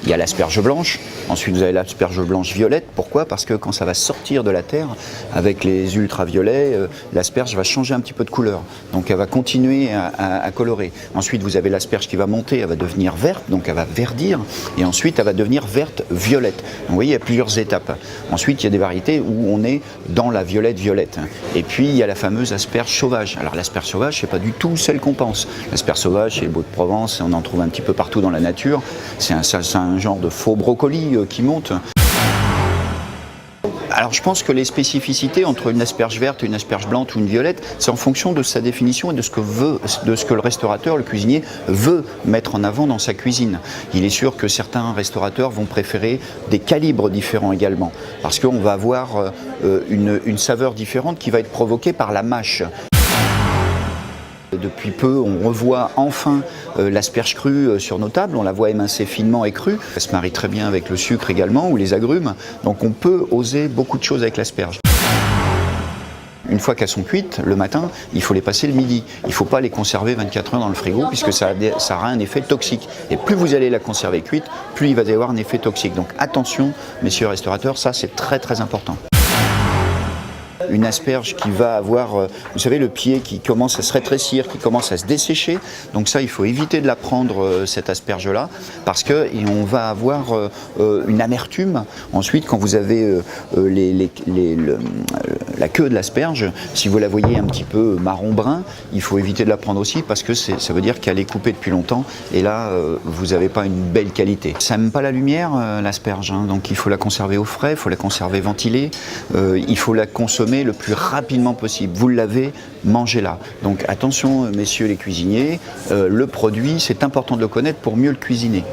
Il y a l'asperge blanche, ensuite vous avez l'asperge blanche violette. Pourquoi? Parce que quand ça va sortir de la terre, avec les ultraviolets, l'asperge va changer un petit peu de couleur. Donc elle va continuer à colorer. Ensuite vous avez l'asperge qui va monter, elle va devenir verte, donc elle va verdir. Et ensuite elle va devenir verte violette. Donc, vous voyez, il y a plusieurs étapes. Ensuite il y a des variétés où on est dans la violette. Et puis il y a la fameuse asperge sauvage. Alors l'asperge sauvage, c'est pas du tout celle qu'on pense. L'asperge sauvage, c'est le Beau-de-Provence, on en trouve un petit peu partout dans la nature. C'est un genre de faux brocoli qui monte. Alors je pense que les spécificités entre une asperge verte, une asperge blanche ou une violette, c'est en fonction de sa définition et de ce que le restaurateur, le cuisinier, veut mettre en avant dans sa cuisine. Il est sûr que certains restaurateurs vont préférer des calibres différents également, parce qu'on va avoir une saveur différente qui va être provoquée par la mâche. Depuis peu, on revoit enfin l'asperge crue sur nos tables, on la voit émincée finement et crue. Elle se marie très bien avec le sucre également ou les agrumes, donc on peut oser beaucoup de choses avec l'asperge. Une fois qu'elles sont cuites, le matin, il faut les passer le midi. Il ne faut pas les conserver 24 heures dans le frigo puisque ça aura un effet toxique. Et plus vous allez la conserver cuite, plus il va y avoir un effet toxique. Donc attention, messieurs restaurateurs, ça c'est très très important. Une asperge qui va avoir, vous savez, le pied qui commence à se rétrécir, qui commence à se dessécher. Donc ça, il faut éviter de la prendre, cette asperge-là, parce qu'on va avoir une amertume. Ensuite, quand vous avez la queue de l'asperge, si vous la voyez un petit peu marron-brun, il faut éviter de la prendre aussi, parce que ça veut dire qu'elle est coupée depuis longtemps, et là, vous n'avez pas une belle qualité. Ça n'aime pas la lumière, l'asperge, hein, donc il faut la conserver au frais, il faut la conserver ventilée, il faut la consommer le plus rapidement possible. Vous l'avez, mangez-la. Donc attention, messieurs les cuisiniers, le produit, c'est important de le connaître pour mieux le cuisiner.